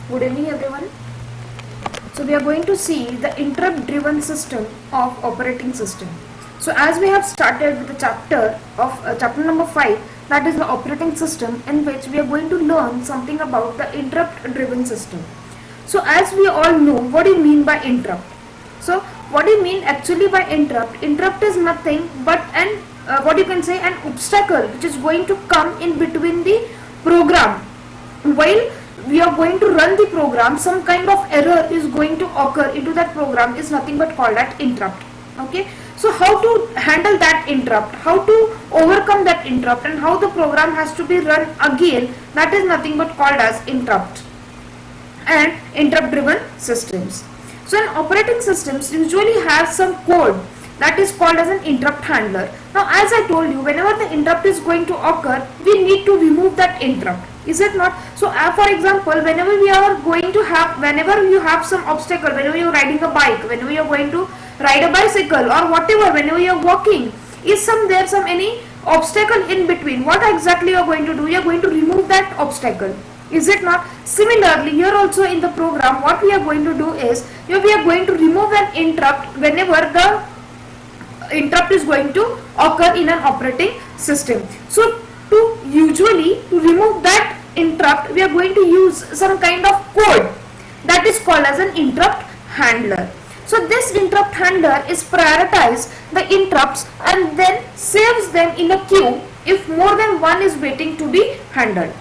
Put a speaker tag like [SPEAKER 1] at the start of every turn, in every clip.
[SPEAKER 1] Good evening everyone. So we are going to see the interrupt driven system of operating system. So as we have started with the chapter number 5, that is the operating system, in which we are going to learn something about the interrupt driven system. So as we all know, what do you mean by interrupt? So what do you mean actually by interrupt? Interrupt is nothing but an an obstacle which is going to come in between the program. While we are going to run the program, some kind of error is going to occur into that program, is nothing but called as interrupt. Okay, so how to handle that interrupt, how to overcome that interrupt, and how the program has to be run again, that is nothing but called as interrupt and interrupt driven systems. So in operating systems usually have some code that is called as an interrupt handler. Now as I told you, whenever the interrupt is going to occur, we need to remove that interrupt, is it not? So for example, whenever you have some obstacle, whenever you are riding a bike, whenever you are going to ride a bicycle or whatever, whenever you are walking, is there some any obstacle in between, what exactly you are going to do? You are going to remove that obstacle, is it not? Similarly, here also in the program, what we are going to do is, we are going to remove an interrupt whenever the interrupt is going to occur in an operating system. So to remove that interrupt, we are going to use some kind of code that is called as an interrupt handler. So this interrupt handler is prioritize the interrupts and then saves them in a queue if more than one is waiting to be handled.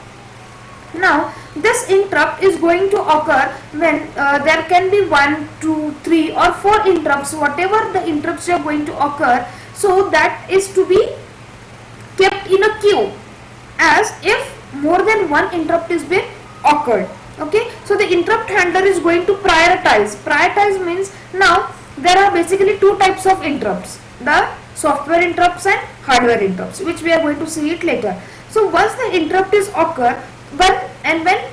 [SPEAKER 1] Now this interrupt is going to occur when there can be 1, 2, 3 or 4 interrupts, whatever the interrupts are going to occur. So that is to be kept in a queue as if more than one interrupt is been occurred. Okay, so the interrupt handler is going to prioritize. Prioritize means, now there are basically two types of interrupts, the software interrupts and hardware interrupts, which we are going to see it later. So once the interrupt is occur, when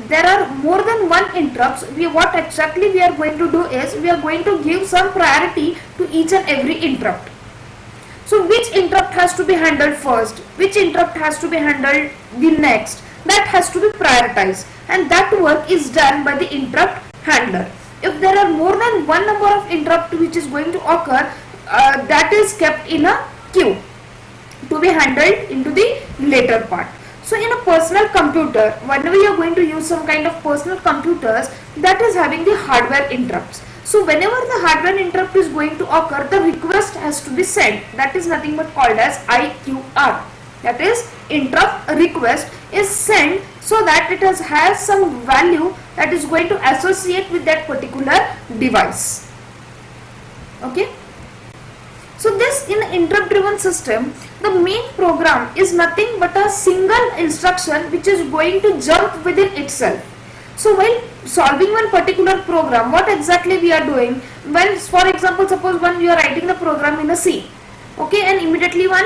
[SPEAKER 1] there are more than one interrupts, what exactly we are going to do is, we are going to give some priority to each and every interrupt. So which interrupt has to be handled first, which interrupt has to be handled the next, that has to be prioritized, and that work is done by the interrupt handler. If there are more than one number of interrupt which is going to occur, that is kept in a queue to be handled into the later part. So in a personal computer, whenever you are going to use some kind of personal computers, that is having the hardware interrupts. So whenever the hardware interrupt is going to occur, the request has to be sent. That is nothing but called as IQR. That is, interrupt request is sent so that it has some value that is going to associate with that particular device. Okay. So this, in interrupt driven system, the main program is nothing but a single instruction which is going to jump within itself. So while solving one particular program, what exactly we are doing, when for example, suppose when you are writing the program in a C, okay, and immediately one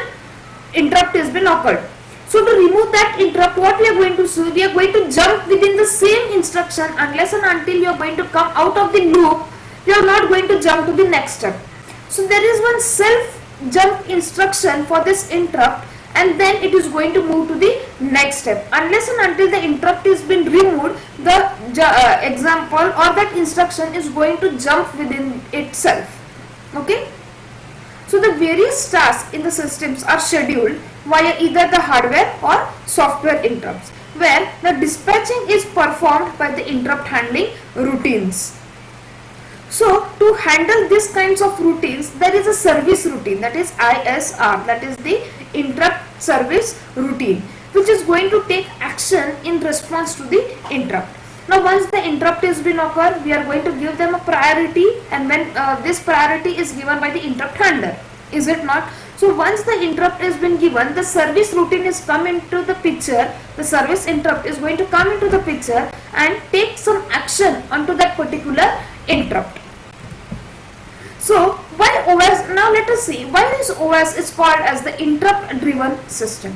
[SPEAKER 1] interrupt has been occurred. So to remove that interrupt, what we are going to do, we are going to jump within the same instruction unless and until you are going to come out of the loop, you are not going to jump to the next step. So there is one self jump instruction for this interrupt, and then it is going to move to the next step. Unless and until the interrupt is been removed, the example or that instruction is going to jump within itself. Okay. So the various tasks in the systems are scheduled via either the hardware or software interrupts, where the dispatching is performed by the interrupt handling routines. So to handle these kinds of routines, there is a service routine, that is ISR, that is the interrupt service routine, which is going to take action in response to the interrupt. Now once the interrupt has been occurred, we are going to give them a priority, and when this priority is given by the interrupt handler, is it not? So once the interrupt has been given, the service routine is come into the picture, the service interrupt is going to come into the picture and take some action onto that particular interrupt. So why OS, now let us see why this OS is called as the interrupt driven system.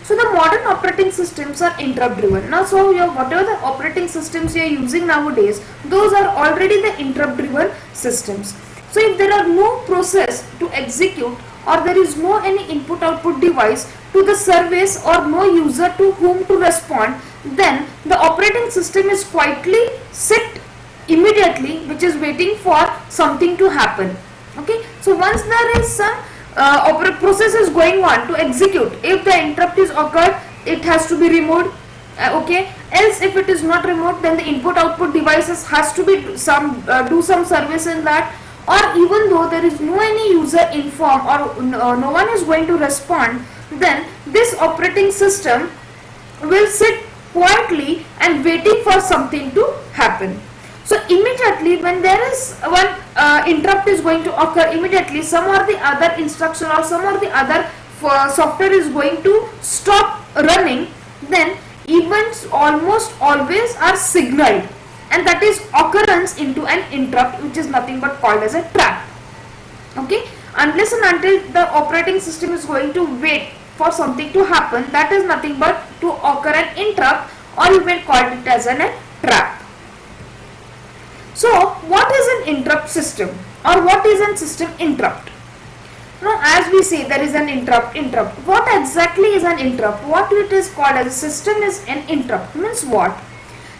[SPEAKER 1] So the modern operating systems are interrupt driven. Now so whatever the operating systems you are using nowadays, those are already the interrupt driven systems. So if there are no process to execute, or there is no any input output device to the service or no user to whom to respond, then the operating system is quietly sit immediately, which is waiting for something to happen. Okay, so once there is some process is going on to execute, if the interrupt is occurred, it has to be removed. Okay, else if it is not removed, then the input output devices has to be some do some service in that, or even though there is no any user inform or no one is going to respond, then this operating system will sit quietly and waiting for something to happen. So immediately when there is one interrupt is going to occur, immediately some or the other instruction or some or the other software is going to stop running, then events almost always are signaled, and that is occurrence into an interrupt, which is nothing but called as a trap. Okay, unless and until the operating system is going to wait for something to happen, that is nothing but to occur an interrupt, or you may call it as a trap. So what is an interrupt system, or what is a system interrupt? Now as we say there is an interrupt. What exactly is an interrupt? What it is called as a system is an interrupt means what?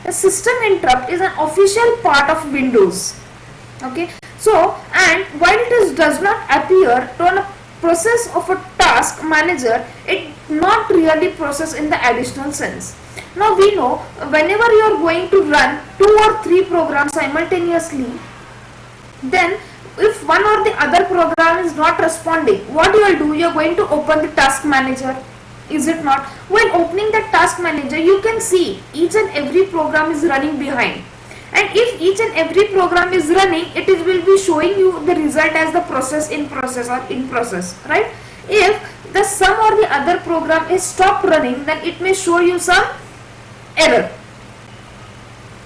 [SPEAKER 1] A system interrupt is an official part of Windows. Okay, so and while it does not appear to a process of a task manager, it not really process in the additional sense. Now we know whenever you are going to run 2 or 3 programs simultaneously, then if one or the other program is not responding, what you will do? You are going to open the task manager, is it not? While opening the task manager, you can see each and every program is running behind, and if each and every program is running, it will be showing you the result as the process in process or in process, right? If the some or the other program is stopped running, then it may show you some error.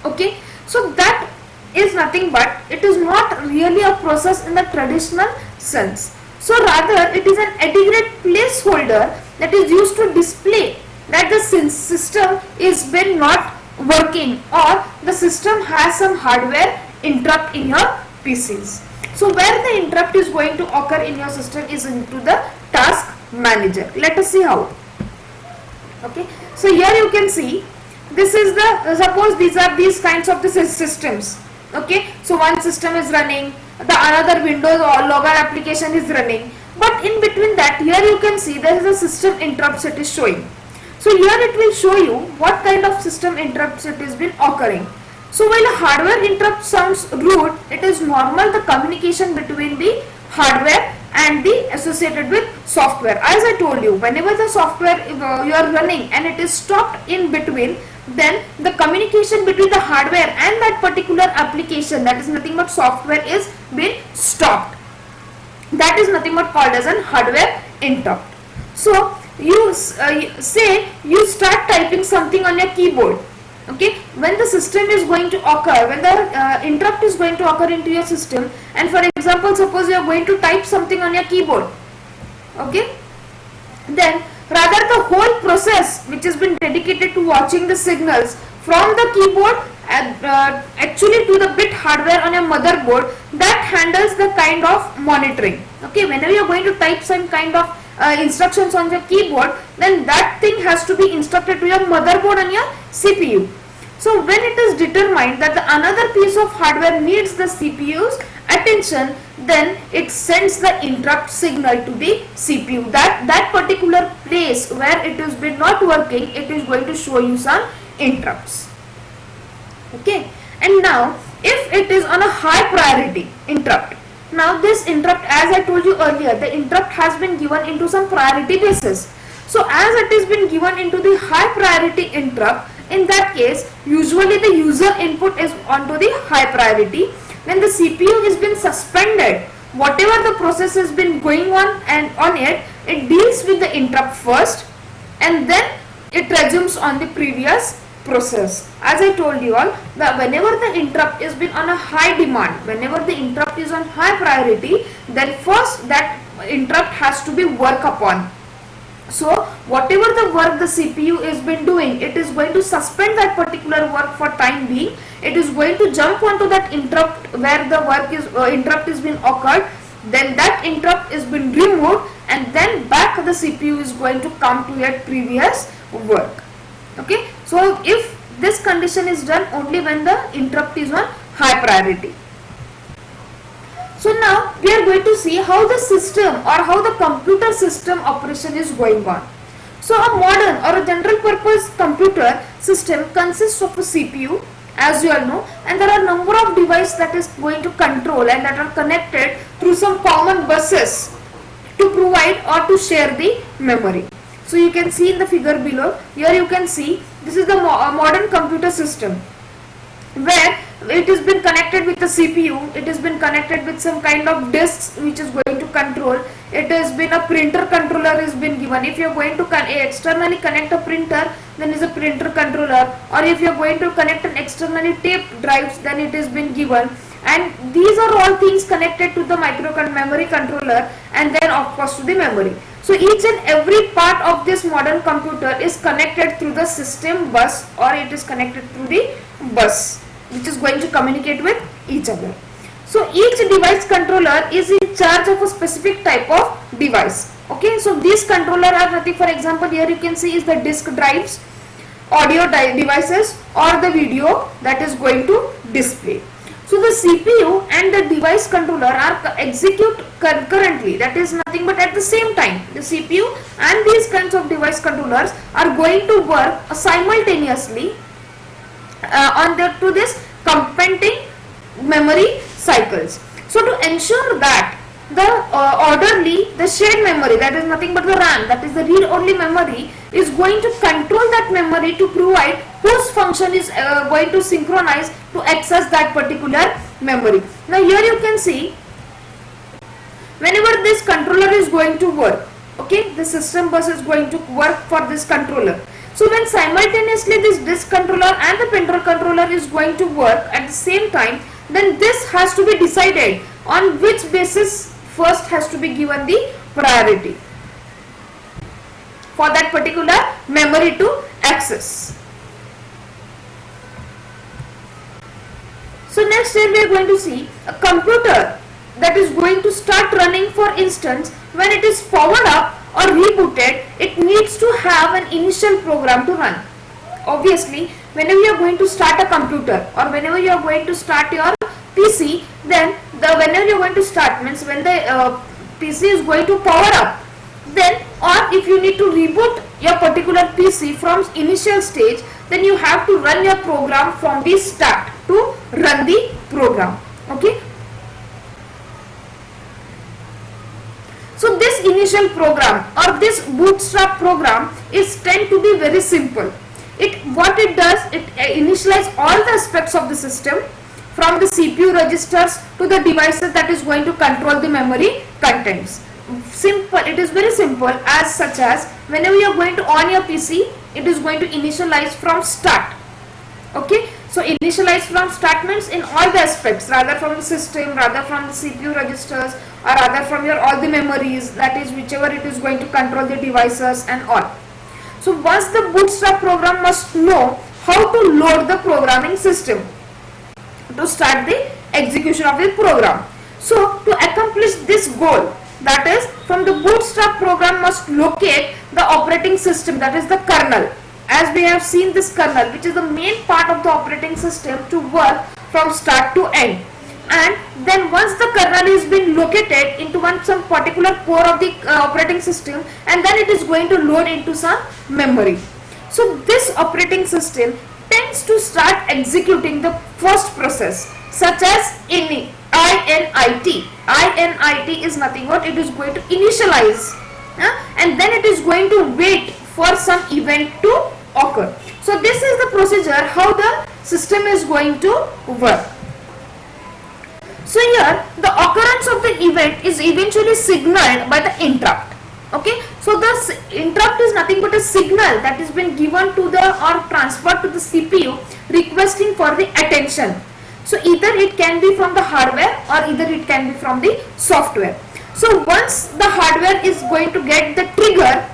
[SPEAKER 1] Okay, so that is nothing but it is not really a process in the traditional sense. So rather it is an adequate placeholder that is used to display that the system is been not working, or the system has some hardware interrupt in your PCs. So where the interrupt is going to occur in your system is into the task manager. Let us see how. Okay, so here you can see this is the suppose these are these kinds of the systems. Okay, so one system is running, the another Windows or logger application is running, but in between that here you can see there is a system interrupts it is showing. So here it will show you what kind of system interrupts it is been occurring. So while a hardware interrupt sounds rude, it is normal the communication between the hardware and the associated with software. As I told you, whenever the software you are running and it is stopped in between, then the communication between the hardware and that particular application, that is nothing but software, is been stopped. That is nothing but called as an hardware interrupt. So you say you start typing something on your keyboard. Okay, when the system is going to occur, when the interrupt is going to occur into your system, and for example suppose you are going to type something on your keyboard, okay, then rather the whole process which has been dedicated to watching the signals from the keyboard actually to the bit hardware on your motherboard, that handles the kind of monitoring. Okay, whenever you are going to type some kind of instructions on your keyboard, then that thing has to be instructed to your motherboard and your CPU. So when it is determined that the another piece of hardware needs the CPU's attention, then it sends the interrupt signal to the CPU. That particular place where it has been not working, it is going to show you some interrupts. Okay, and now if it is on a high priority interrupt, now this interrupt, as I told you earlier, the interrupt has been given into some priority basis. So as it has been given into the high priority interrupt, in that case usually the user input is onto the high priority. When the CPU has been suspended, whatever the process has been going on and on it deals with the interrupt first, and then it resumes on the previous process. As I told you all, that whenever the interrupt is been on a high demand, whenever the interrupt is on high priority, then first that interrupt has to be worked upon. So whatever the work the CPU is been doing, it is going to suspend that particular work for time being. It is going to jump onto that interrupt where the work is interrupt is been occurred, then that interrupt is been removed, and then back the CPU is going to come to your previous work. Okay, so if this condition is done only when the interrupt is on high priority. So now we are going to see how the system or how the computer system operation is going on. So a modern or a general purpose computer system consists of a CPU, as you all know, and there are a number of devices that is going to control and that are connected through some common buses to provide or to share the memory. So you can see in the figure below, here you can see this is the modern computer system, where it has been connected with the CPU, it has been connected with some kind of disks which is going to control, it has been a printer controller is been given. If you are going to externally connect a printer, then is a printer controller, or if you are going to connect an externally tape drives, then it has been given. And these are all things connected to the memory controller, and then of course to the memory. So each and every part of this modern computer is connected through the system bus, or it is connected through the bus which is going to communicate with each other. So each device controller is in charge of a specific type of device. Okay, so these controller are nothing. For example, here you can see is the disk drives, audio devices, or the video that is going to display. So the CPU and the device controller are execute concurrently, that is nothing but at the same time. The CPU and these kinds of device controllers are going to work simultaneously to this competing memory cycles. So to ensure that the the shared memory, that is nothing but the RAM, that is the read only memory, is going to control that memory to provide whose function is going to synchronize to access that particular memory. Now here you can see whenever this controller is going to work, okay, the system bus is going to work for this controller. So when simultaneously this disk controller and the printer controller is going to work at the same time, then this has to be decided on which basis first has to be given the priority for that particular memory to access. So next here we are going to see a computer that is going to start running. For instance, when it is powered up or rebooted, it needs to have an initial program to run. Obviously, whenever you are going to start a computer or whenever you are going to start your PC, then whenever you are going to start means when the PC is going to power up, then or if you need to reboot your particular PC from initial stage, then you have to run your program from the start to run the program. Okay. So this initial program or this bootstrap program is tend to be very simple. What it does, it initialize all the aspects of the system from the CPU registers to the devices that is going to control the memory contents. Simple, it is very simple, as such as whenever you are going to on your PC, it is going to initialize from start. Okay, so initialize from start means in all the aspects, rather from the system, rather from the CPU registers, or rather from your all the memories, that is whichever it is going to control the devices and all. So once the bootstrap program must know how to load the programming system to start the execution of the program. So to accomplish this goal, that is from the bootstrap program must locate the operating system, that is the kernel. As we have seen this kernel, which is the main part of the operating system to work from start to end. And then once the kernel is been located into some particular core of the operating system, and then it is going to load into some memory. So this operating system tends to start executing the first process, such as INIT. INIT is nothing but it is going to initialize, and then it is going to wait for some event to occur. So this is the procedure how the system is going to work. So here the occurrence of the event is eventually signaled by the interrupt. Okay, so the interrupt is nothing but a signal that has been given to the or transferred to the CPU requesting for the attention. So either it can be from the hardware or either it can be from the software. So once the hardware is going to get the trigger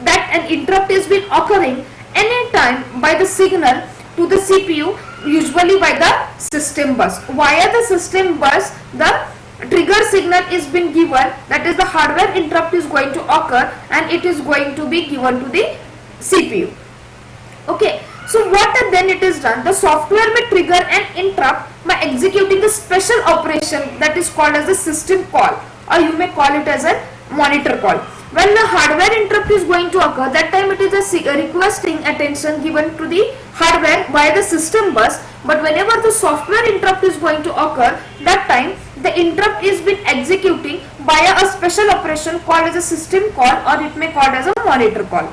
[SPEAKER 1] that an interrupt is been occurring anytime by the signal to the CPU, usually by the system bus. Via the system bus, the trigger signal is been given, that is the hardware interrupt is going to occur and it is going to be given to the CPU. Okay, so what then it is done, the software may trigger an interrupt by executing the special operation that is called as a system call, or you may call it as a monitor call. When the hardware interrupt is going to occur, that time it is a requesting attention given to the hardware via the system bus, but whenever the software interrupt is going to occur, that time the interrupt is been executing via a special operation called as a system call, or it may called as a monitor call.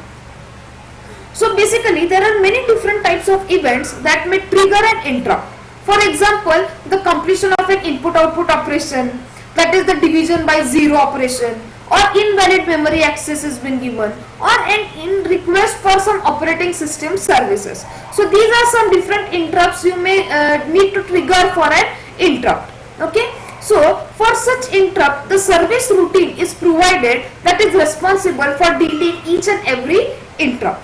[SPEAKER 1] So basically there are many different types of events that may trigger an interrupt. For example, the completion of an input-output operation, that is the division by zero operation, or invalid memory access has been given, or an in request for some operating system services. So these are some different interrupts you may need to trigger for an interrupt. Okay. So for such interrupt, the service routine is provided that is responsible for dealing each and every interrupt.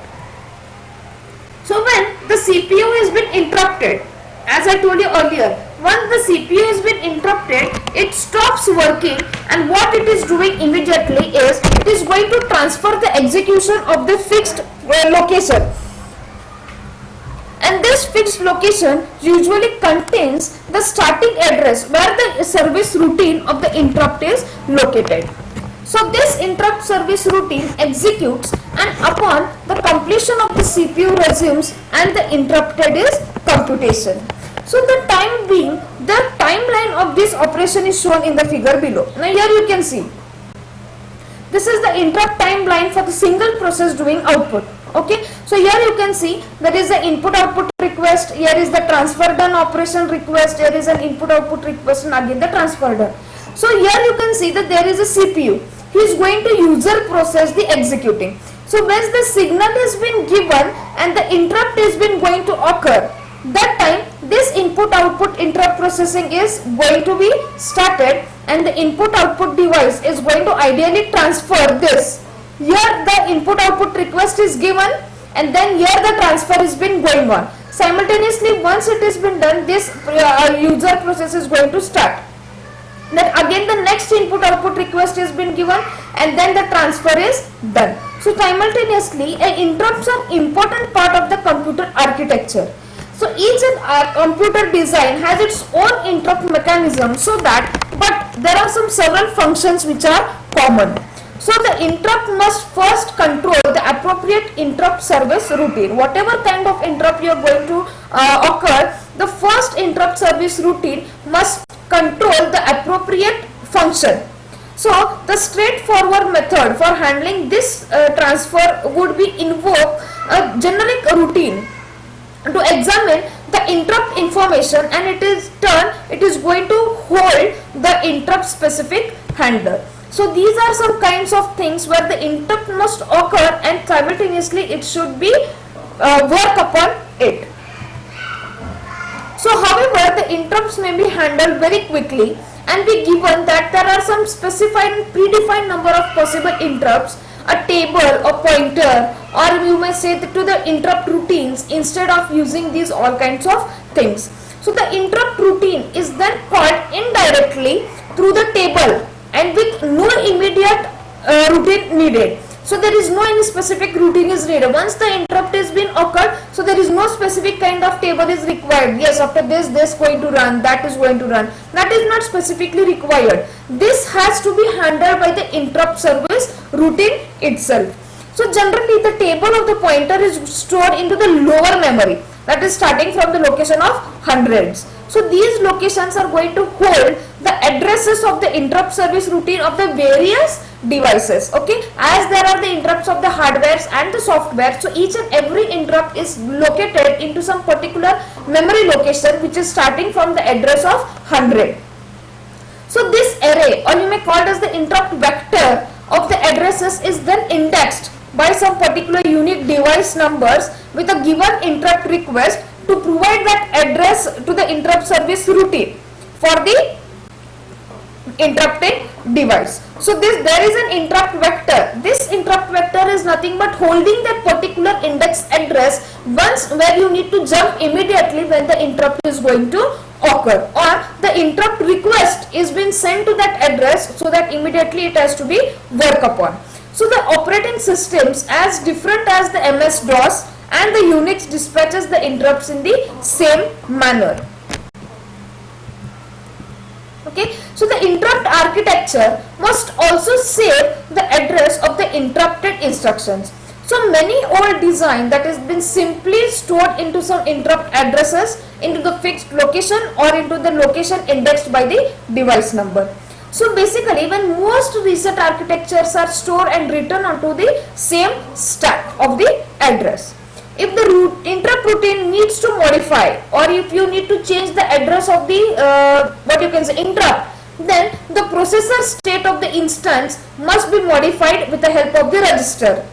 [SPEAKER 1] So when the CPU has been interrupted, as I told you earlier, once the CPU has been interrupted, it stops working, and what it is doing immediately is it is going to transfer the execution of the fixed location, and this fixed location usually contains the starting address where the service routine of the interrupt is located. So this interrupt service routine executes, and upon the completion of the CPU resumes and the interrupted is computation. So the time being, the timeline of this operation is shown in the figure below. Now here you can see, this is the interrupt timeline for the single process doing output. Okay, so here you can see there is the input output request, here is the transfer done operation request, here is an input output request, and again the transfer done. So here you can see that there is a CPU. He is going to user process the executing. So once the signal has been given and the interrupt has been going to occur, that time this input output interrupt processing is going to be started, and the input output device is going to ideally transfer this. Here the input output request is given, and then here the transfer has been going on. Simultaneously, once it has been done, this user process is going to start. Then again the next input output request has been given, and then the transfer is done. So simultaneously interrupts are important part of the computer architecture. So each computer design has its own interrupt mechanism, so that, but there are some several functions which are common. So the interrupt must first control the appropriate interrupt service routine. Whatever kind of interrupt you are going to occur, the first interrupt service routine must control the appropriate function. So the straightforward method for handling this transfer would be invoke a generic routine to examine the interrupt information, and it is going to hold the interrupt specific handler. So these are some kinds of things where the interrupt must occur, and simultaneously it should be work upon it. So however, the interrupts may be handled very quickly, and be given that there are some specified and predefined number of possible interrupts, a table or pointer, or you may say to the interrupt routines instead of using these all kinds of things. So the interrupt routine is then called indirectly through the table and with no immediate routine needed. So there is no any specific routine is needed. Once the interrupt has been occurred, so there is no specific kind of table is required. Yes, after this going to run, that is going to run. That is not specifically required. This has to be handled by the interrupt service routine itself. So generally the table of the pointer is stored into the lower memory, that is starting from the location of hundreds. So these locations are going to hold the addresses of the interrupt service routine of the various devices. Okay, as there are the interrupts of the hardwares and the software, so each and every interrupt is located into some particular memory location which is starting from the address of 100. So this array, or you may call it as the interrupt vector of the addresses, is then indexed by some particular unique device numbers with a given interrupt request to provide that address to the interrupt service routine for the interrupting device. So there is an interrupt vector. This interrupt vector is nothing but holding that particular index address once where you need to jump immediately when the interrupt is going to occur, or the interrupt request is been sent to that address, so that immediately it has to be worked upon. So the operating systems as different as the MS-DOS and the Unix dispatches the interrupts in the same manner. Okay, so the interrupt architecture must also save the address of the interrupted instructions. So many old design that has been simply stored into some interrupt addresses into the fixed location or into the location indexed by the device number. So basically, when most reset architectures are stored and written onto the same stack of the address. If the interrupt routine needs to modify, or if you need to change the address of the what you can say interrupt, then the processor state of the instance must be modified with the help of the register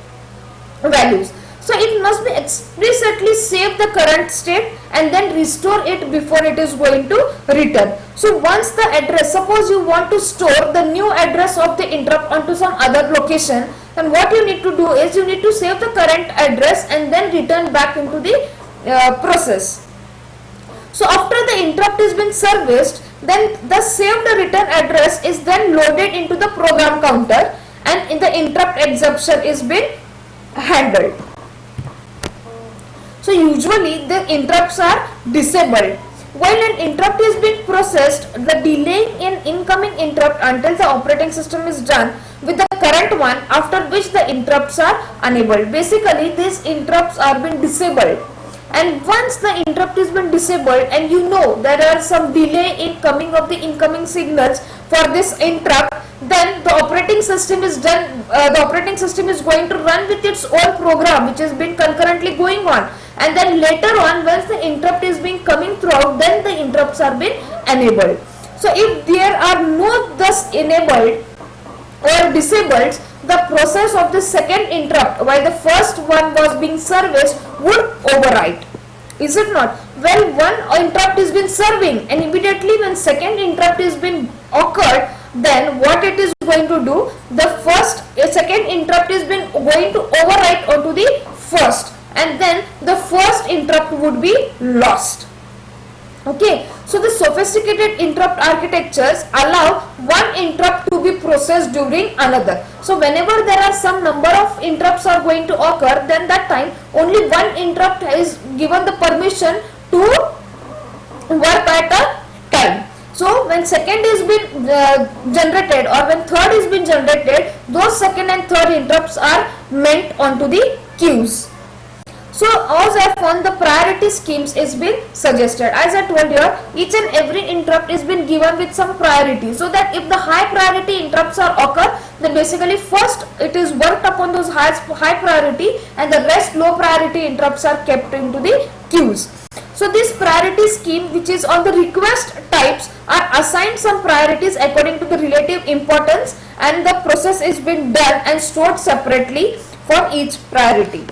[SPEAKER 1] values. So it must be explicitly save the current state and then restore it before it is going to return. So once the address, suppose you want to store the new address of the interrupt onto some other location, then what you need to do is you need to save the current address and then return back into the process. So after the interrupt has been serviced, then the saved return address is then loaded into the program counter and in the interrupt exception is been handled. So usually the interrupts are disabled. While an interrupt is being processed, the delay in incoming interrupt until the operating system is done with the current one, after which the interrupts are enabled. Basically these interrupts are being disabled, and once the interrupt is been disabled and you know there are some delay in coming of the incoming signals for this interrupt, then the operating system is done, the operating system is going to run with its own program which has been concurrently going on, and then later on once the interrupt is being coming throughout, then the interrupts are being enabled. So if there are no thus enabled or disabled, the process of the second interrupt while the first one was being serviced would overwrite. Is it not? Well, one interrupt is been serving and immediately when second interrupt is been occurred, then what it is going to do, the second interrupt is been going to overwrite onto the first, and then the first interrupt would be lost. Okay, so the sophisticated interrupt architectures allow one interrupt to be processed during another. So whenever there are some number of interrupts are going to occur, then that time only one interrupt is given the permission to work at a time. So when second is been generated or when third is been generated, those second and third interrupts are meant onto the queues. So as I found, the priority schemes is been suggested. As I told you, each and every interrupt is been given with some priority, so that if the high priority interrupts are occur, then basically first it is worked upon those high priority and the rest low priority interrupts are kept into the queues. So this priority scheme, which is on the request types, are assigned some priorities according to the relative importance, and the process is been done and stored separately for each priority.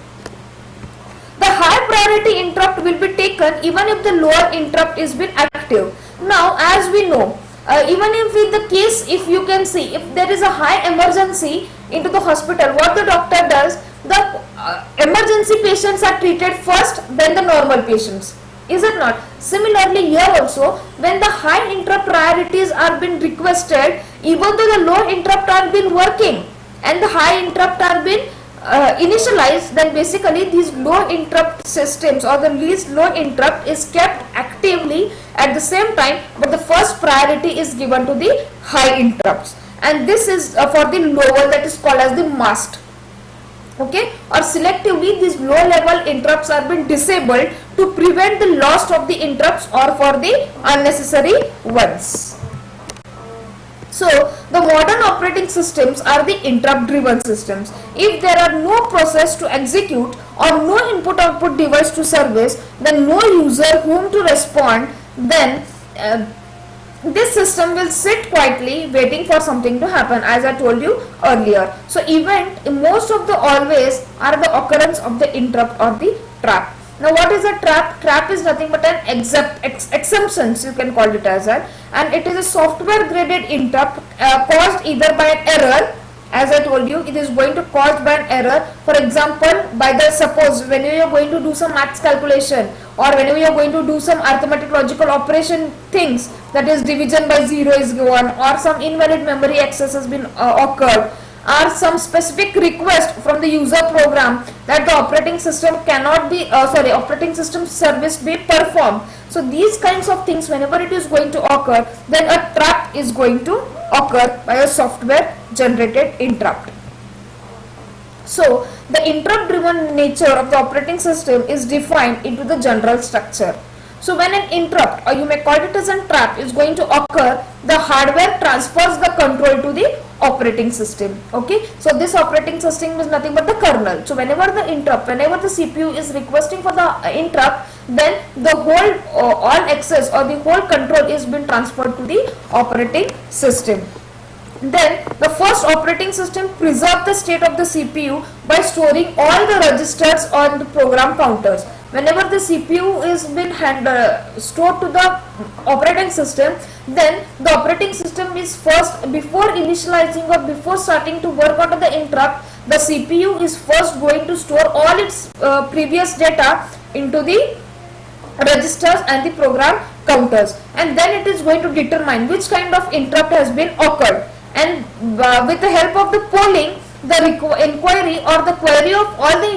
[SPEAKER 1] The high priority interrupt will be taken even if the lower interrupt is been active. Now, as we know, even if in the case, if you can see, if there is a high emergency into the hospital, what the doctor does, the emergency patients are treated first, then the normal patients. Is it not? Similarly, here also, when the high interrupt priorities are been requested, even though the low interrupt are been working and the high interrupt are been initialized, then basically these low interrupt systems or the least low interrupt is kept actively at the same time, but the first priority is given to the high interrupts, and this is for the lower, that is called as the masked. Okay, or selectively these low level interrupts are being disabled to prevent the loss of the interrupts or for the unnecessary ones. So the modern operating systems are the interrupt driven systems. If there are no process to execute or no input output device to service, then no user whom to respond, then this system will sit quietly waiting for something to happen, as I told you earlier. So event, most of the always are the occurrence of the interrupt or the trap. Now what is a trap? Trap is nothing but an exceptions, you can call it as that, and it is a software graded interrupt caused either by an error As I told you, it is going to cause by an error. For example, by the suppose whenever you are going to do some maths calculation, or whenever you are going to do some arithmetic logical operation things, that is division by 0 is given, or some invalid memory access has been occurred, or some specific request from the user program that the operating system cannot be operating system service be performed. So these kinds of things, whenever it is going to occur, then a trap is going to occur by a software generated interrupt. So the interrupt driven nature of the operating system is defined into the general structure. So when an interrupt, or you may call it as a trap, is going to occur, the hardware transfers the control to the operating system. Okay, so this operating system is nothing but the kernel. So whenever the interrupt, whenever the CPU is requesting for the interrupt, then the whole all access or the whole control is being transferred to the operating system. Then the first operating system preserves the state of the CPU by storing all the registers on the program counters. Whenever the CPU is been stored to the operating system, then the operating system is first, before initializing or before starting to work on the interrupt, the CPU is first going to store all its previous data into the registers and the program counters, and then it is going to determine which kind of interrupt has been occurred, and with the help of the polling, the inquiry or the query of all the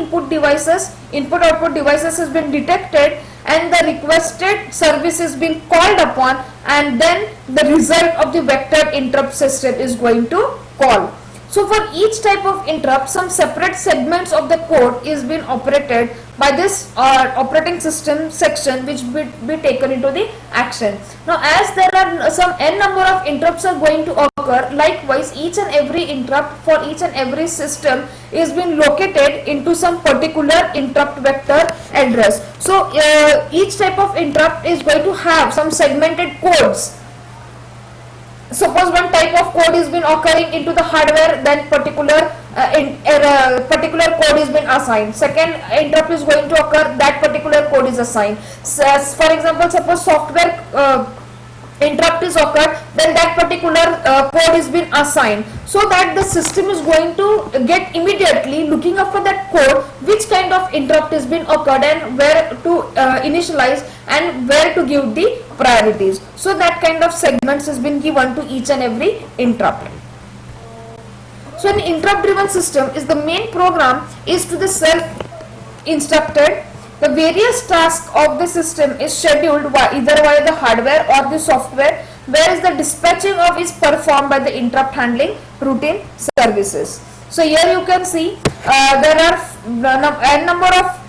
[SPEAKER 1] input output devices has been detected, and the requested service is being called upon, and then the result of the vectored interrupt system is going to call. So for each type of interrupt, some separate segments of the code is being operated by this operating system section, which be taken into the action. Now as there are some n number of interrupts are going to occur, likewise each and every interrupt for each and every system is being located into some particular interrupt vector address. So each type of interrupt is going to have some segmented codes. Suppose one type of code is been occurring into the hardware, then particular code is been assigned. Second interrupt is going to occur, that particular code is assigned. So, for example, suppose software interrupt is occurred, then that particular code is been assigned, so that the system is going to get immediately looking up for that code which kind of interrupt is been occurred, and where to initialize and where to give the priorities. So that kind of segments has been given to each and every interrupt. So an interrupt driven system is the main program is to the self instructed. The various tasks of the system is scheduled either via the hardware or the software, whereas the dispatching of is performed by the interrupt handling routine services. So here you can see there are n number of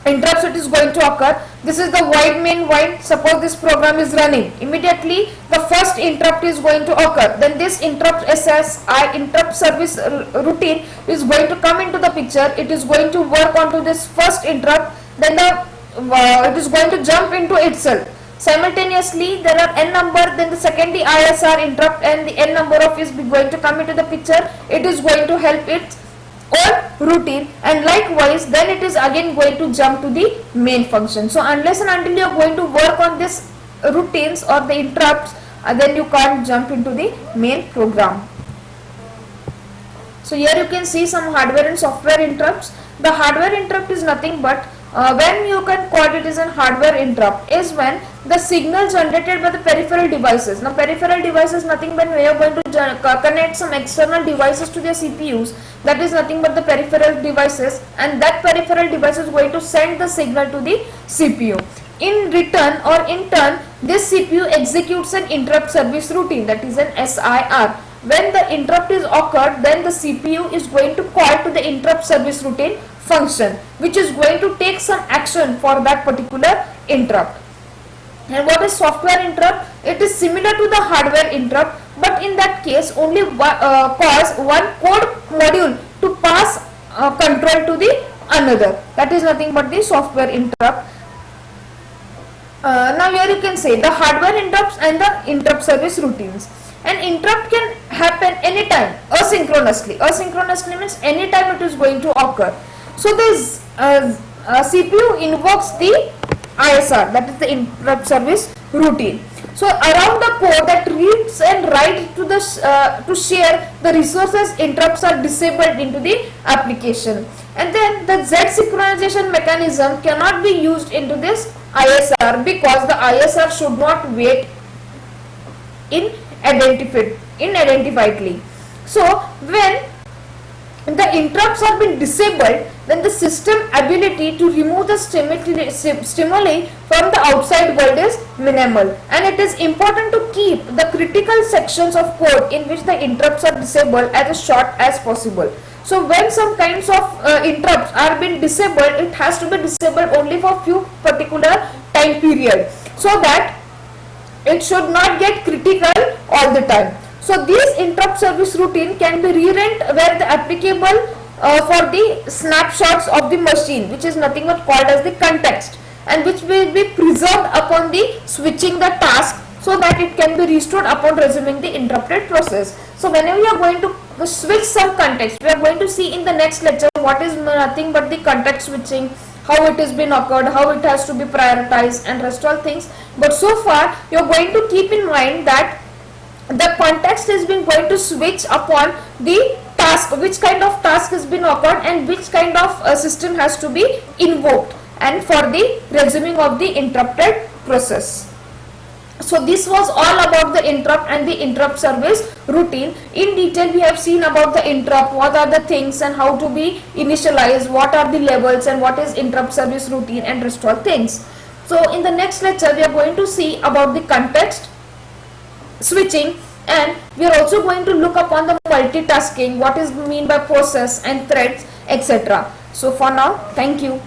[SPEAKER 1] interrupts it is going to occur. This is the void main void. Suppose this program is running, immediately the first interrupt is going to occur, then this interrupt SSI interrupt service routine is going to come into the picture. It is going to work onto this first interrupt, then it is going to jump into itself. Simultaneously there are n number, then the secondary ISR interrupt and the n number of is going to come into the picture. It is going to help its own routine, and likewise then it is again going to jump to the main function. So unless and until you are going to work on this routines or the interrupts, then you can't jump into the main program. So here you can see some hardware and software interrupts. The hardware interrupt is nothing but when you can call it as a hardware interrupt is when the signal generated by the peripheral devices. Now peripheral devices nothing but we are going to connect some external devices to their CPUs, that is nothing but the peripheral devices, and that peripheral device is going to send the signal to the CPU. In return or in turn, this CPU executes an interrupt service routine, that is an SIR. When the interrupt is occurred, then the CPU is going to call to the interrupt service routine function, which is going to take some action for that particular interrupt. And what is software interrupt? It is similar to the hardware interrupt, but in that case only cause one code module to pass control to the another. That is nothing but the software interrupt. Now here you can say the hardware interrupts and the interrupt service routines. An interrupt can happen anytime asynchronously. Asynchronously means anytime it is going to occur. So this CPU invokes the ISR, that is the interrupt service routine. So around the code that reads and writes to the to share the resources, interrupts are disabled into the application. And then the Z synchronization mechanism cannot be used into this ISR because the ISR should not wait identifiedly. So when the interrupts are being disabled, then the system ability to remove the stimuli from the outside world is minimal, and it is important to keep the critical sections of code in which the interrupts are disabled as short as possible. So when some kinds of interrupts are being disabled, it has to be disabled only for few particular time period, so that it should not get critical all the time. So these interrupt service routine can be rewritten where the applicable for the snapshots of the machine, which is nothing but called as the context, and which will be preserved upon the switching the task, so that it can be restored upon resuming the interrupted process. So whenever you are going to switch some context, we are going to see in the next lecture what is nothing but the context switching, how it has been occurred, how it has to be prioritized, and rest all things. But so far you are going to keep in mind that the context has been going to switch upon the task, which kind of task has been occurred and which kind of system has to be invoked, and for the resuming of the interrupted process. So this was all about the interrupt and the interrupt service routine. In detail we have seen about the interrupt, what are the things and how to be initialized, what are the levels, and what is interrupt service routine, and rest all things. So in the next lecture we are going to see about the context switching, and we are also going to look upon the multitasking, what is mean by process and threads, etc. So for now, thank you.